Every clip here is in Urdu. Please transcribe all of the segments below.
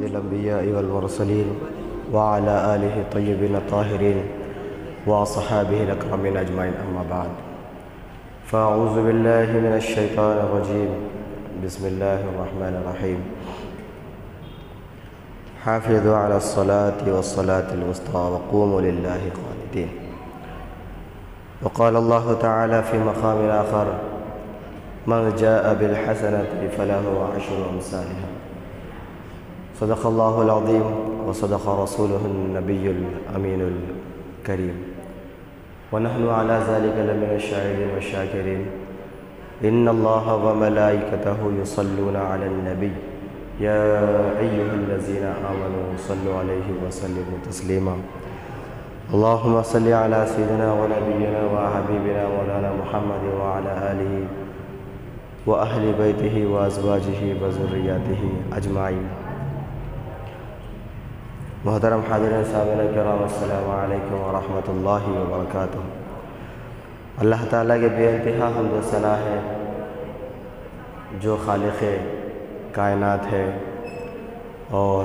الأنبياء والمرسلين وعلى آله الطيبين الطاهرين وصحابه الأكرمين أجمعين أما بعد فأعوذ بالله من الشيطان الرجيم بسم الله الرحمن الرحيم حافظوا على الصلاة والصلاة الوسطى وقوموا لله قانتين. وقال الله تعالى في مقام آخر من جاء بالحسنة فله عشر أمثالها. صدق الله العظيم وصدق رسوله النبي الأمين الكريم ونحن على ذلك لمن الشاهدين والشاكرين. إن الله وملائكته يصلون على النبي يا أيها الذين آمنوا صلوا عليه وسلموا تسليما. اللهم صل على سيدنا ونبينا وحبيبنا مولانا محمد وعلى آله وأهل بيته وأزواجه وذرياته أجمعين. محترم حاضرین سامعین کرام السلام علیکم ورحمۃ اللہ وبرکاتہ. اللہ تعالیٰ کے بے انتہا حمد و ثنا ہے جو خالق کائنات ہے اور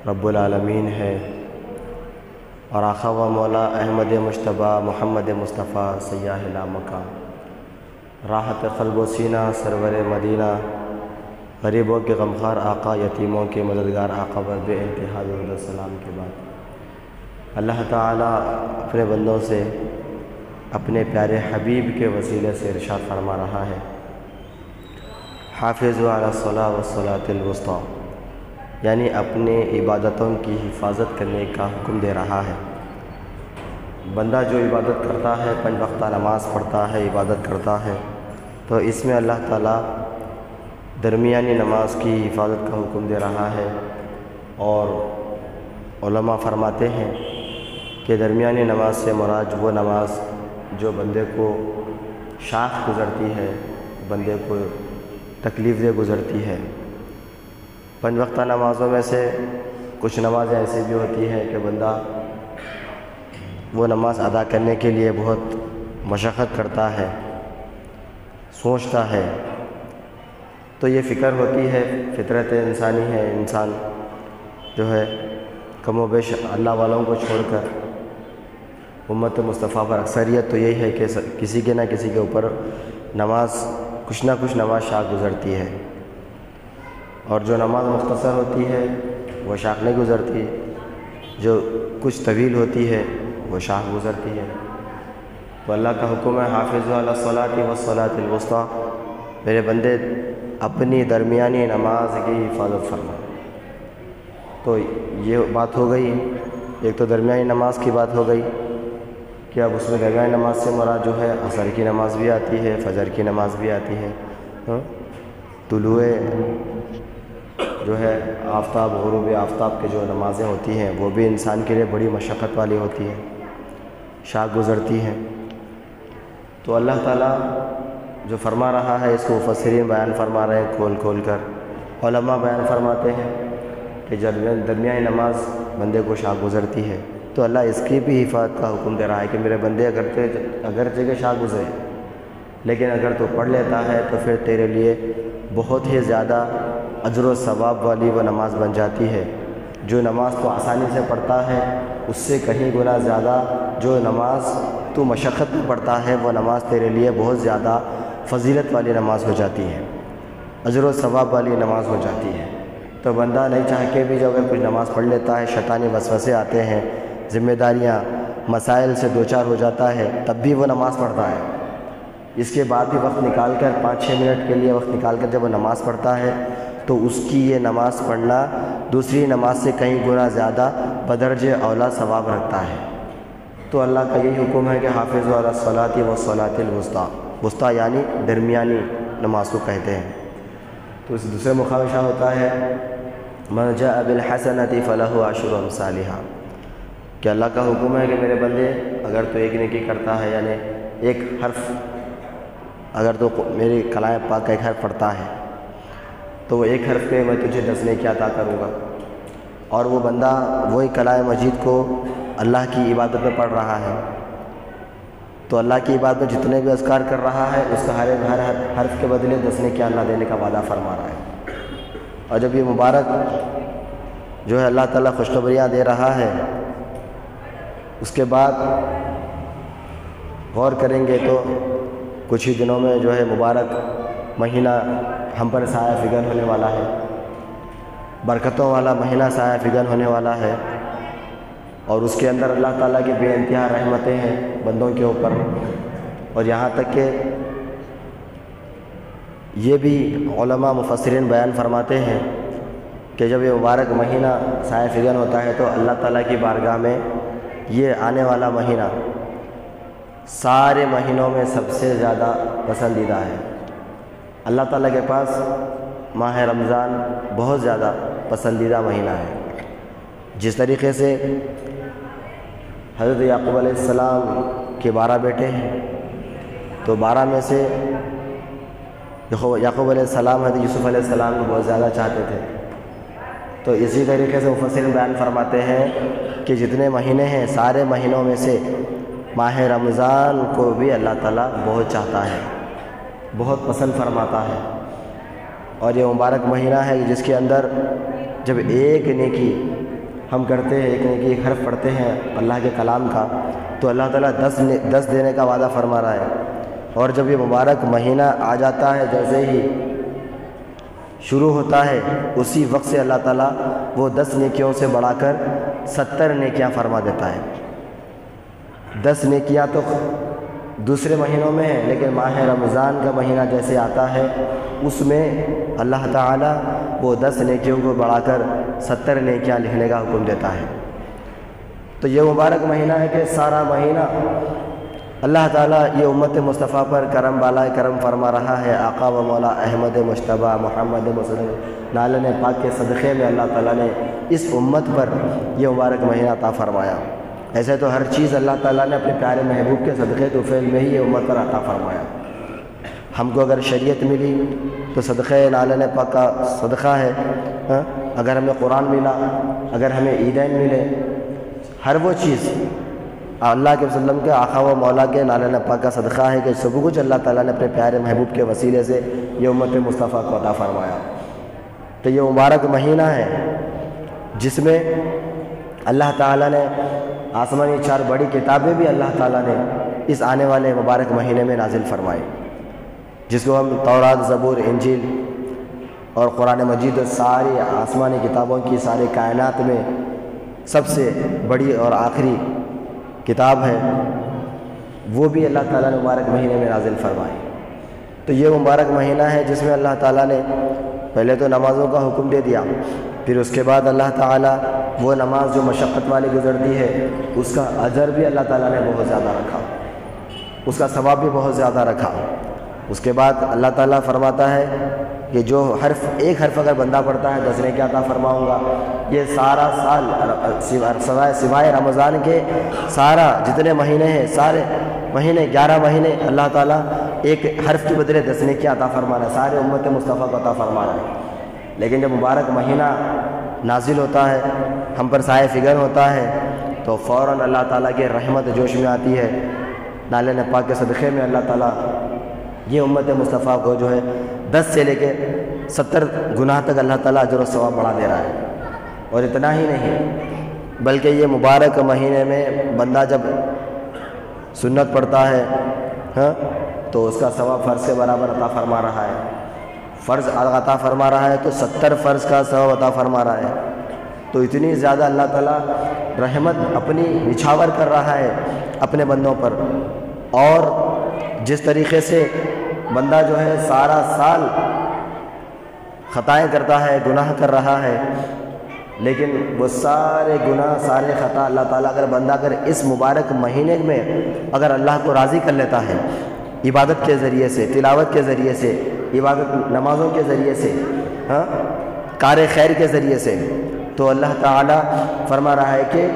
رب العالمین ہے، اور آقا و مولا احمد مجتبیٰ محمد مصطفیٰ سیاح لامکاں راحت قلب و سینہ سرور مدینہ غریبوں کے غمخوار آقا، یتیموں کے مددگار آقا پر بے انتہا درود و سلام کے بعد اللہ تعالیٰ اپنے بندوں سے اپنے پیارے حبیب کے وسیلے سے ارشاد فرما رہا ہے حافظوا علی الصلاۃ والصلاۃ الوسطیٰ، یعنی اپنے عبادتوں کی حفاظت کرنے کا حکم دے رہا ہے. بندہ جو عبادت کرتا ہے، 5 وقتہ نماز پڑھتا ہے، عبادت کرتا ہے، تو اس میں اللہ تعالیٰ درمیانی نماز کی حفاظت کا حکم دے رہا ہے. اور علماء فرماتے ہیں کہ درمیانی نماز سے مراد وہ نماز جو بندے کو شاق گزرتی ہے، بندے کو تکلیف دہ گزرتی ہے. 5 وقتہ نمازوں میں سے کچھ نمازیں ایسی بھی ہوتی ہیں کہ بندہ وہ نماز ادا کرنے کے لیے بہت مشقت کرتا ہے، سوچتا ہے، تو یہ فکر ہوتی ہے، فطرت انسانی ہے. انسان جو ہے کم و بیش اللہ والوں کو چھوڑ کر امت مصطفیٰ پر اکثریت تو یہی ہے کہ کسی کے نہ کسی کے اوپر نماز کچھ نہ کچھ نماز شاق گزرتی ہے، اور جو نماز مختصر ہوتی ہے وہ شاق نہیں گزرتی، جو کچھ طویل ہوتی ہے وہ شاق گزرتی ہے. تو اللہ کا حکم ہے حافظوا علی الصلاۃ والصلاۃ الوسطیٰ، میرے بندے اپنی درمیانی نماز کی حفاظت فرما. تو یہ بات ہو گئی، ایک تو درمیانی نماز کی بات ہو گئی کہ اب اس میں درمیانی نماز سے مراد جو ہے عصر کی نماز بھی آتی ہے، فجر کی نماز بھی آتی ہے، طلوع جو ہے آفتاب، غروب آفتاب کے جو نمازیں ہوتی ہیں وہ بھی انسان کے لیے بڑی مشقت والی ہوتی ہے، شاق گزرتی ہیں. تو اللہ تعالیٰ جو فرما رہا ہے اس کو مفسرین بیان فرما رہے ہیں کھول کھول کر. علماء بیان فرماتے ہیں کہ جب درمیانی نماز بندے کو شاق گزرتی ہے تو اللہ اس کی بھی حفاظت کا حکم دے رہا ہے کہ میرے بندے اگرچہ کہ شاق گزرے لیکن اگر تو پڑھ لیتا ہے تو پھر تیرے لیے بہت ہی زیادہ اجر و ثواب والی وہ نماز بن جاتی ہے. جو نماز تو آسانی سے پڑھتا ہے اس سے کہیں گنا زیادہ جو نماز تو مشقت میں پڑھتا ہے وہ نماز تیرے لیے بہت زیادہ فضیلت والی نماز ہو جاتی ہے، اجر و ثواب والی نماز ہو جاتی ہے. تو بندہ نہیں چاہ کے بھی جو اگر کچھ نماز پڑھ لیتا ہے، شیطانی وسوسے آتے ہیں، ذمہ داریاں مسائل سے دوچار ہو جاتا ہے، تب بھی وہ نماز پڑھتا ہے. اس کے بعد بھی وقت نکال کر 5-6 منٹ کے لیے وقت نکال کر جب وہ نماز پڑھتا ہے تو اس کی یہ نماز پڑھنا دوسری نماز سے کہیں گنا زیادہ بدرج اولا ثواب رکھتا ہے. تو اللہ کا یہی حکم ہے کہ حافظوا علی الصلاۃ والصلاۃ الوسطیٰ، وسطیٰ یعنی درمیانی نماز کو کہتے ہیں. تو اس دوسرے مقام شاہ ہوتا ہے من جاء بالحسنۃ فلہ عشر امثالها، کہ اللہ کا حکم ہے کہ میرے بندے اگر تو ایک نیکی کرتا ہے، یعنی ایک حرف اگر تو میری کلام پاک کا ایک حرف پڑھتا ہے تو وہ ایک حرف پہ میں تجھے 10 نیکی عطا کروں گا. اور وہ بندہ وہی کلام مجید کو اللہ کی عبادت میں پڑھ رہا ہے تو اللہ کی عبادت میں جتنے بھی اذکار کر رہا ہے اس کا ہر حرف کے بدلے 10 نیکیاں اللہ دینے کا وعدہ فرما رہا ہے. اور جب یہ مبارک جو ہے اللہ تعالیٰ خوشخبریاں دے رہا ہے، اس کے بعد غور کریں گے تو کچھ ہی دنوں میں جو ہے مبارک مہینہ ہم پر سایہ فگن ہونے والا ہے، برکتوں والا مہینہ سایہ فگن ہونے والا ہے، اور اس کے اندر اللہ تعالیٰ کی بے انتہا رحمتیں ہیں بندوں کے اوپر، اور یہاں تک کہ یہ بھی علماء مفسرین بیان فرماتے ہیں کہ جب یہ مبارک مہینہ سایہ فگن ہوتا ہے تو اللہ تعالیٰ کی بارگاہ میں یہ آنے والا مہینہ سارے مہینوں میں سب سے زیادہ پسندیدہ ہے۔ اللہ تعالیٰ کے پاس ماہ رمضان بہت زیادہ پسندیدہ مہینہ ہے۔ جس طریقے سے حضرت یعقوب علیہ السلام کے 12 بیٹے ہیں، تو 12 میں سے یعقوب علیہ السلام حضرت یوسف علیہ السلام کو بہت زیادہ چاہتے تھے، تو اسی طریقے سے مفسرین بیان فرماتے ہیں کہ جتنے مہینے ہیں سارے مہینوں میں سے ماہ رمضان کو بھی اللہ تعالیٰ بہت چاہتا ہے، بہت پسند فرماتا ہے، اور یہ مبارک مہینہ ہے جس کے اندر جب ایک نیکی ہم کرتے ہیں، ایک نیکی ایک حرف پڑھتے ہیں اللہ کے کلام کا، تو اللہ تعالیٰ 10 دینے کا وعدہ فرما رہا ہے، اور جب یہ مبارک مہینہ آ جاتا ہے جیسے ہی شروع ہوتا ہے اسی وقت سے اللہ تعالیٰ وہ 10 نیکیوں سے بڑھا کر 70 نیکیاں فرما دیتا ہے۔ 10 نیکیاں تو دوسرے مہینوں میں ہیں، لیکن ماہ رمضان کا مہینہ جیسے آتا ہے اس میں اللہ تعالیٰ وہ 10 نیکیوں کو بڑھا کر 70 نیکیاں لکھنے کا حکم دیتا ہے۔ تو یہ مبارک مہینہ ہے کہ سارا مہینہ اللہ تعالیٰ یہ امت مصطفیٰ پر کرم بالائے کرم فرما رہا ہے۔ آقا و مولا احمد مجتبیٰ محمد مصطفیٰ نالن پاک کے صدقے میں اللہ تعالیٰ نے اس امت پر یہ مبارک مہینہ عطا فرمایا۔ ایسے تو ہر چیز اللہ تعالیٰ نے اپنے پیارے محبوب کے صدقے طفیل میں ہی یہ امت پر عطا فرمایا۔ ہم کو اگر شریعت ملی تو صدقے نالن پاک کا صدقہ ہے، اگر ہمیں قرآن ملا، اگر ہمیں عیدین ملے، ہر وہ چیز اللہ کے وسلم کے آقا و مولا کے نالن پاک کا صدقہ ہے کہ سب کچھ اللہ تعالیٰ نے اپنے پیارے محبوب کے وسیلے سے یہ امت مصطفیٰ کو عطا فرمایا۔ تو یہ مبارک مہینہ ہے جس میں اللہ تعالیٰ نے آسمانی 4 بڑی کتابیں بھی اللہ تعالیٰ نے اس آنے والے مبارک مہینے میں نازل فرمائی، جس کو ہم تورات، زبور، انجیل اور قرآن مجید اور ساری آسمانی کتابوں کی ساری کائنات میں سب سے بڑی اور آخری کتاب ہے، وہ بھی اللہ تعالیٰ نے مبارک مہینے میں نازل فرمائی۔ تو یہ مبارک مہینہ ہے جس میں اللہ تعالیٰ نے پہلے تو نمازوں کا حکم دے دیا، پھر اس کے بعد اللہ تعالیٰ وہ نماز جو مشقت والی گزرتی ہے اس کا اجر بھی اللہ تعالیٰ نے بہت زیادہ رکھا، اس کا ثواب بھی بہت زیادہ رکھا۔ اس کے بعد اللہ تعالیٰ فرماتا ہے کہ جو ایک حرف اگر بندہ پڑھتا ہے 10 نیکیاں عطا فرماؤں گا۔ یہ سارا سال سوائے رمضان کے سارا جتنے مہینے ہیں، سارے مہینے 11 مہینے اللہ تعالیٰ ایک حرف کے بدلے 10 نیکیاں عطا فرما رہا ہے، سارے امت مصطفیٰ کو عطا فرما رہا ہے۔ لیکن جب مبارک مہینہ نازل ہوتا ہے، ہم پر سایہ فگن ہوتا ہے، تو فوراً اللہ تعالیٰ کی رحمت جوش میں آتی ہے۔ نالے پاک کے صدقے میں اللہ تعالیٰ یہ امت مصطفیٰ کو جو ہے 10 سے لے کے 70 گناہ تک اللہ تعالیٰ اجر و ثواب بڑھا دے رہا ہے۔ اور اتنا ہی نہیں بلکہ یہ مبارک مہینے میں بندہ جب سنت پڑھتا ہے تو اس کا ثواب فرض کے برابر عطا فرما رہا ہے، فرض عطا فرما رہا ہے تو 70 فرض کا ثواب عطا فرما رہا ہے۔ تو اتنی زیادہ اللہ تعالیٰ رحمت اپنی نچھاور کر رہا ہے اپنے بندوں پر۔ اور جس طریقے سے بندہ جو ہے سارا سال خطائیں کرتا ہے، گناہ کر رہا ہے، لیکن وہ سارے گناہ سارے خطا اللہ تعالیٰ اگر اس مبارک مہینے میں اگر اللہ کو راضی کر لیتا ہے عبادت کے ذریعے سے، تلاوت کے ذریعے سے، عبادت نمازوں کے ذریعے سے، کار خیر کے ذریعے سے، تو اللہ تعالیٰ فرما رہا ہے کہ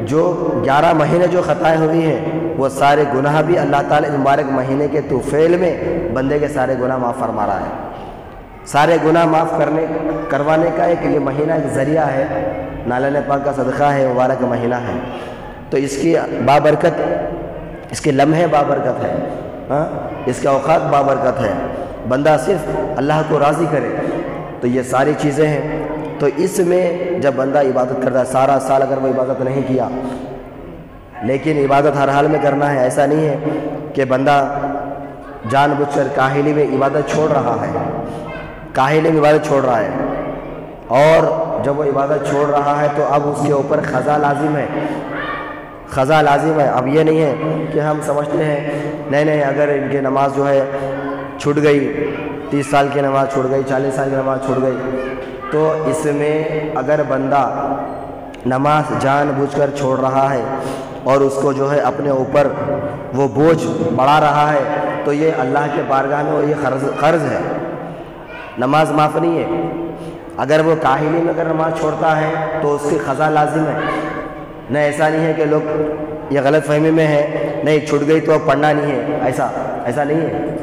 جو 11 مہینے جو خطائیں ہوئی ہیں وہ سارے گناہ بھی اللہ تعالیٰ اس مبارک مہینے کے طفیل میں بندے کے سارے گناہ معاف فرما رہا ہے۔ سارے گناہ معاف کروانے کا ایک یہ مہینہ ایک ذریعہ ہے، نالن پاک کا صدقہ ہے، مبارک مہینہ ہے۔ تو اس کی بابرکت، اس کے لمحے بابرکت ہے، اس کے اوقات بابرکت ہے، بندہ صرف اللہ کو راضی کرے۔ تو یہ ساری چیزیں ہیں تو اس میں جب بندہ عبادت کرتا ہے، سارا سال اگر وہ عبادت نہیں کیا لیکن عبادت ہر حال میں کرنا ہے، ایسا نہیں ہے کہ بندہ جان بوجھ کر کاہلی میں عبادت چھوڑ رہا ہے، کاہلی میں عبادت چھوڑ رہا ہے، اور جب وہ عبادت چھوڑ رہا ہے تو اب اس کے اوپر قضا لازم ہے، قضا لازم ہے۔ اب یہ نہیں ہے کہ ہم سمجھتے ہیں نہیں اگر ان کی نماز جو ہے چھوٹ گئی، 30 سال کی نماز چھوٹ گئی، 40 سال کی نماز چھوٹ گئی، تو اس میں اگر بندہ نماز جان بوجھ کر چھوڑ رہا ہے اور اس کو جو ہے اپنے اوپر وہ بوجھ بڑھا رہا ہے تو یہ اللہ کے بارگاہ میں یہ قرض ہے، نماز معاف نہیں ہے۔ اگر وہ کاہلی میں اگر نماز چھوڑتا ہے تو اس کی قضا لازم ہے، نہ ایسا نہیں ہے کہ لوگ یہ غلط فہمی میں ہے نہیں چھوٹ گئی تو اب پڑھنا نہیں ہے، ایسا نہیں ہے،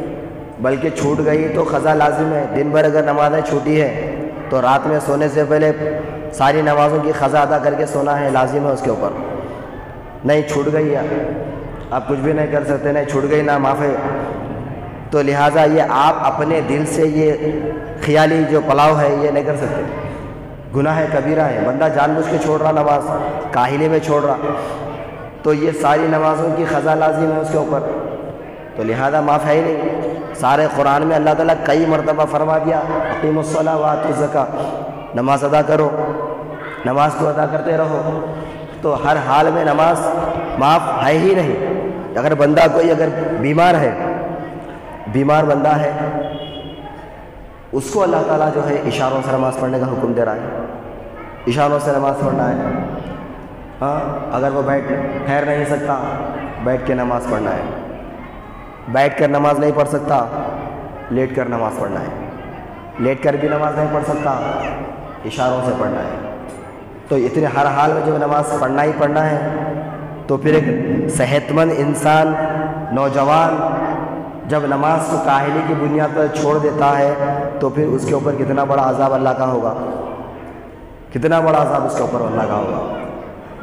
بلکہ چھوٹ گئی تو قضا لازم ہے۔ دن بھر اگر نمازیں چھوٹی ہے تو رات میں سونے سے پہلے ساری نمازوں کی قضا ادا کر کے سونا ہے، لازم ہے اس کے اوپر۔ نہیں چھوٹ گئی ہے آپ کچھ بھی نہیں کر سکتے، نہیں چھوٹ گئی نہ معاف ہے، تو لہٰذا یہ آپ اپنے دل سے یہ خیالی جو پلاؤ ہے یہ نہیں کر سکتے، گناہ کبیرہ ہے۔ بندہ جان بوجھ کے چھوڑ رہا نماز، کاہلی میں چھوڑ رہا، تو یہ ساری نمازوں کی قضا لازم ہے اس کے اوپر، تو لہذا معاف ہے ہی نہیں۔ سارے قرآن میں اللہ تعالیٰ کئی مرتبہ فرما دیا اقیموا الصلاۃ وآتوا الزکاۃ، نماز ادا کرو، نماز کو ادا کرتے رہو، تو ہر حال میں نماز معاف ہے ہی نہیں۔ اگر بندہ کوئی اگر بیمار ہے، بیمار بندہ ہے، اس کو اللہ تعالیٰ جو ہے اشاروں سے نماز پڑھنے کا حکم دے رہا ہے، اشاروں سے نماز پڑھنا ہے۔ ہاں اگر وہ ٹھہر نہیں سکتا بیٹھ کے نماز پڑھنا ہے، بیٹھ کر نماز نہیں پڑھ سکتا لیٹ کر نماز پڑھنا ہے، لیٹ کر بھی نماز نہیں پڑھ سکتا اشاروں سے پڑھنا ہے۔ تو اتنے ہر حال میں جو نماز پڑھنا ہی پڑھنا ہے، تو پھر ایک صحت مند انسان نوجوان جب نماز کو کاہلی کی بنیاد پر چھوڑ دیتا ہے تو پھر اس کے اوپر کتنا بڑا عذاب اللہ کا ہوگا، کتنا بڑا عذاب اس کے اوپر اللہ کا ہوگا۔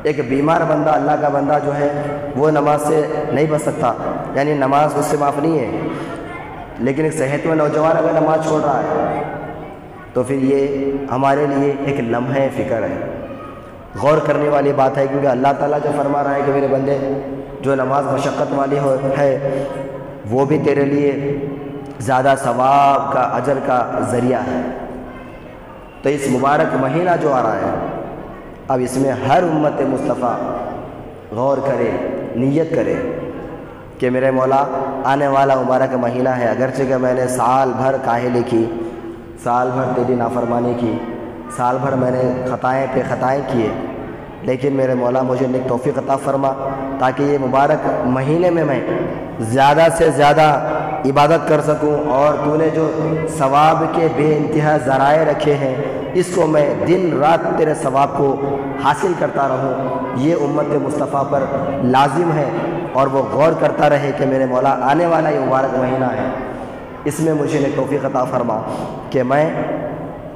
ایک بیمار بندہ، اللہ کا بندہ جو ہے وہ نماز سے نہیں بچ سکتا، یعنی نماز اس سے معاف نہیں ہے، لیکن ایک صحت مند نوجوان اگر نماز چھوڑ رہا ہے تو پھر یہ ہمارے لیے ایک لمحہ فکر ہے، غور کرنے والی بات ہے، کیونکہ اللہ تعالیٰ جو فرما رہا ہے کہ میرے بندے جو نماز مشقت والی ہے وہ بھی تیرے لیے زیادہ ثواب کا، اجر کا ذریعہ ہے۔ تو اس مبارک مہینہ جو آ رہا ہے، اب اس میں ہر امت مصطفیٰ غور کرے، نیت کرے کہ میرے مولا آنے والا مبارک مہینہ ہے، اگرچہ کہ میں نے سال بھر کاہلی کی، سال بھر تیری نافرمانی کی، سال بھر میں نے خطائیں پہ خطائیں کیے، لیکن میرے مولا مجھے نیک توفیق عطا فرما تاکہ یہ مبارک مہینے میں زیادہ سے زیادہ عبادت کر سکوں، اور تو نے جو ثواب کے بے انتہا ذرائع رکھے ہیں اس کو میں دن رات تیرے ثواب کو حاصل کرتا رہوں۔ یہ امت مصطفیٰ پر لازم ہے، اور وہ غور کرتا رہے کہ میرے مولا آنے والا یہ مبارک مہینہ ہے، اس میں مجھے نیک توفیق عطا فرما کہ میں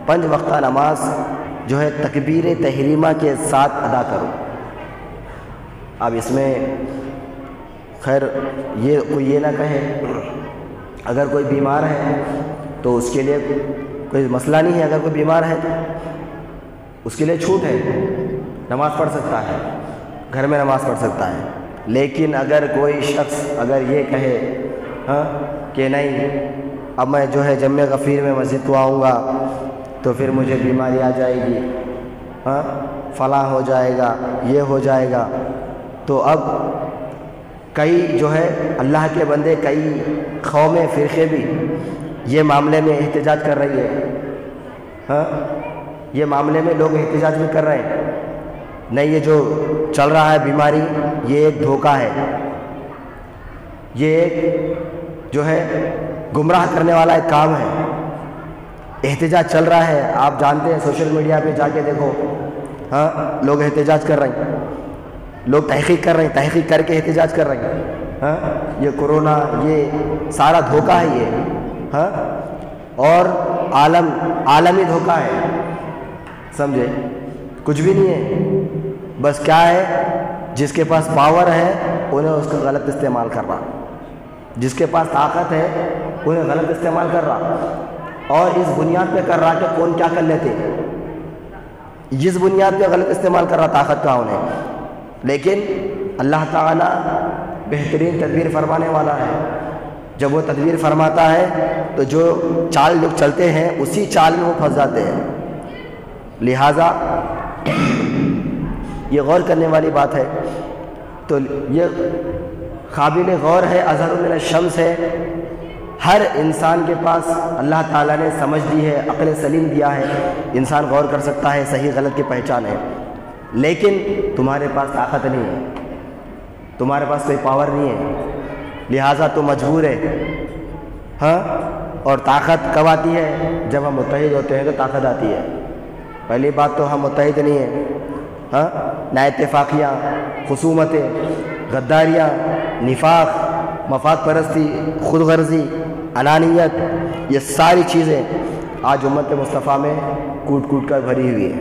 5 وقتہ نماز جو ہے تکبیر تحریمہ کے ساتھ ادا کروں۔ اب اس میں خیر یہ کوئی یہ نہ کہے اگر کوئی بیمار ہے تو اس کے لیے کوئی مسئلہ نہیں ہے، اگر کوئی بیمار ہے اس کے لیے چھوٹ ہے، نماز پڑھ سکتا ہے، گھر میں نماز پڑھ سکتا ہے۔ لیکن اگر کوئی شخص اگر یہ کہے کہ نہیں اب میں جو ہے جمع غفیر میں مسجد کو آؤں گا تو پھر مجھے بیماری آ جائے گی، فلاں ہو جائے گا، یہ ہو جائے گا، تو اب کئی جو ہے اللہ کے بندے، کئی قومیں، فرقے بھی یہ معاملے میں احتجاج کر رہی ہے، یہ معاملے میں لوگ احتجاج بھی کر رہے ہیں، نہیں یہ جو چل رہا ہے بیماری یہ ایک دھوکہ ہے، یہ ایک جو ہے گمراہ کرنے والا ایک کام ہے۔ احتجاج چل رہا ہے، آپ جانتے ہیں سوشل میڈیا پہ جا کے دیکھو، لوگ احتجاج کر رہے ہیں، لوگ تحقیق کر رہے ہیں، تحقیق کر کے احتجاج کر رہے ہیں، یہ کورونا یہ سارا دھوکہ ہے یہ، اور عالمی دھوکہ ہے، سمجھے؟ کچھ بھی نہیں ہے، بس کیا ہے جس کے پاس پاور ہے انہیں اس کا غلط استعمال کر رہا، جس کے پاس طاقت ہے انہیں غلط استعمال کر رہا، اور اس بنیاد پہ کر رہا کہ کون کیا کر لیتے، جس بنیاد پہ غلط استعمال کر رہا طاقت کا انہیں، لیکن اللہ تعالیٰ بہترین تدبیر فرمانے والا ہے۔ جب وہ تدبیر فرماتا ہے تو جو چال لوگ چلتے ہیں اسی چال میں وہ پھنس جاتے ہیں۔ لہٰذا یہ غور کرنے والی بات ہے، تو یہ قابل غور ہے، اظہر من الشمس ہے۔ ہر انسان کے پاس اللہ تعالیٰ نے سمجھ دی ہے، عقل سلیم دیا ہے، انسان غور کر سکتا ہے، صحیح غلط کی پہچان ہے، لیکن تمہارے پاس طاقت نہیں ہے، تمہارے پاس کوئی پاور نہیں ہے، لہٰذا تو مجبور ہے۔ ہاں، اور طاقت کب آتی ہے؟ جب ہم متحد ہوتے ہیں تو طاقت آتی ہے۔ پہلی بات تو ہم متحد نہیں ہیں، ہاں، نا اتفاقیاں، خصومتیں، غداریاں، نفاق، مفاد پرستی، خود غرضی، انانیت، یہ ساری چیزیں آج امت مصطفیٰ میں کوٹ کوٹ کر بھری ہوئی ہے،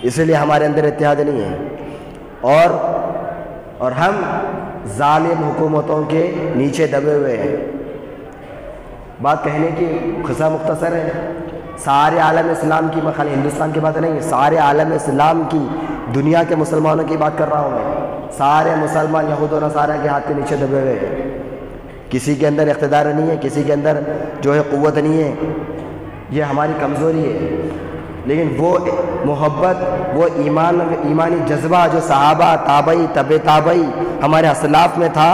اس لیے ہمارے اندر اتحاد نہیں ہے، اور ہم ظالم حکومتوں کے نیچے دبے ہوئے ہیں۔ بات کہنے کی قصہ مختصر ہے، سارے عالم اسلام کی، میں خالی ہندوستان کی بات نہیں ہے، سارے عالم اسلام کی، دنیا کے مسلمانوں کی بات کر رہا ہوں میں، سارے مسلمان یہود و نصارہ کے ہاتھ کے نیچے دبے ہوئے ہیں، کسی کے اندر اقتدار نہیں ہے، کسی کے اندر جو ہے قوت نہیں ہے، یہ ہماری کمزوری ہے۔ لیکن وہ محبت، وہ ایمانی جذبہ جو صحابہ، تابعی، تبع تابعی ہمارے اسلاف میں تھا،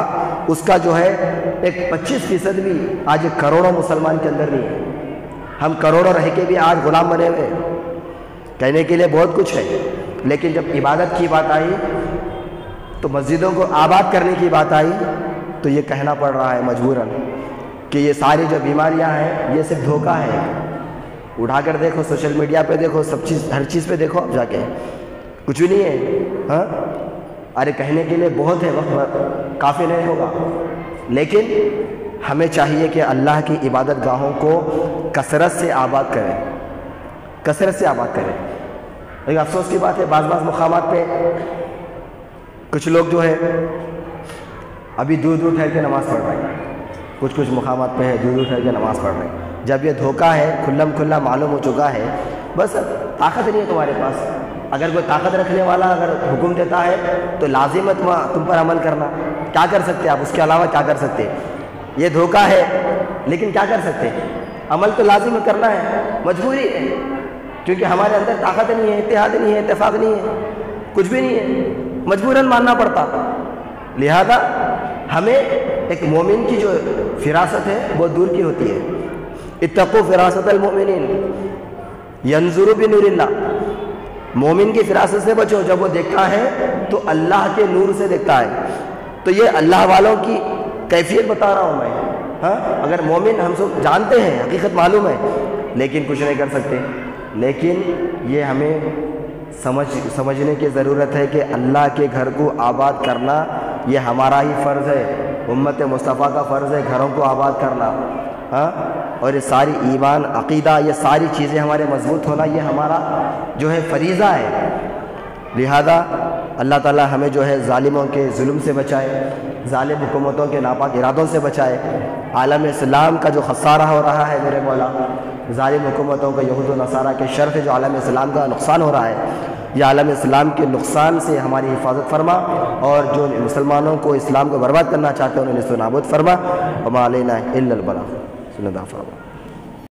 اس کا جو ہے ایک 25% بھی آج کروڑوں مسلمان کے اندر نہیں ہے۔ ہم کروڑوں رہ کے بھی آج غلام بنے ہوئے، کہنے کے لیے بہت کچھ ہے، لیکن جب عبادت کی بات آئی تو مسجدوں کو آباد کرنے کی بات آئی تو یہ کہنا پڑ رہا ہے مجبوراً کہ یہ ساری جو بیماریاں ہیں یہ صرف دھوکہ ہے۔ اٹھا کر دیکھو، سوشل میڈیا پہ دیکھو، سب چیز، ہر چیز پہ دیکھو، اب جا کے کچھ بھی نہیں ہے۔ ہاں، ارے کہنے کے لیے بہت ہے، وقت کافی نہیں ہوگا، لیکن ہمیں چاہیے کہ اللہ کی عبادت گاہوں کو کثرت سے آباد کریں، کثرت سے آباد کریں۔ لیکن افسوس کی بات ہے، بعض مقامات پہ کچھ لوگ جو ہے ابھی دور دور ٹھہر کے نماز پڑھ رہے ہیں، کچھ مقامات پہ ہے دور دور ٹھہر کے نماز پڑھ رہے ہیں، جب یہ دھوکہ ہے، کھلم کھلا معلوم ہو چکا ہے، بس طاقت نہیں ہے تمہارے پاس۔ اگر کوئی طاقت رکھنے والا اگر حکم دیتا ہے تو لازم ہے تم پر عمل کرنا، کیا کر سکتے آپ؟ اس کے علاوہ کیا کر سکتے؟ یہ دھوکہ ہے، لیکن کیا کر سکتے؟ عمل تو لازم کرنا ہے، مجبوری ہے، کیونکہ ہمارے اندر طاقت نہیں ہے، اتحاد نہیں ہے، اتفاق نہیں ہے، کچھ بھی نہیں ہے، مجبوراً ماننا پڑتا۔ لہذا ہمیں ایک مومن کی جو فراست ہے وہ دور کی ہوتی ہے، اتقوا فراست المؤمنین ینظر بنور اللہ، مومن کی فراست سے بچو، جب وہ دیکھتا ہے تو اللہ کے نور سے دیکھتا ہے۔ تو یہ اللہ والوں کی کیفیت بتا رہا ہوں میں۔ ہاں، اگر مومن، ہم سب جانتے ہیں، حقیقت معلوم ہے، لیکن کچھ نہیں کر سکتے، لیکن یہ ہمیں سمجھنے کی ضرورت ہے کہ اللہ کے گھر کو آباد کرنا یہ ہمارا ہی فرض ہے، امت مصطفیٰ کا فرض ہے گھروں کو آباد کرنا۔ ہاں، اور یہ ساری ایمان، عقیدہ، یہ ساری چیزیں ہمارے مضبوط ہونا یہ ہمارا جو ہے فریضہ ہے۔ لہذا اللہ تعالی ہمیں جو ہے ظالموں کے ظلم سے بچائے، ظالم حکومتوں کے ناپاک ارادوں سے بچائے، عالم اسلام کا جو خسارہ ہو رہا ہے میرے مولا، ظالم حکومتوں کا، یہود و نصارہ کے شر سے جو عالم اسلام کا نقصان ہو رہا ہے، یہ عالم اسلام کے نقصان سے ہماری حفاظت فرما، اور جو مسلمانوں کو، اسلام کو برباد کرنا چاہتے ہیں انہیں نیست و نابود فرما۔ وما علینا الا البلاغ۔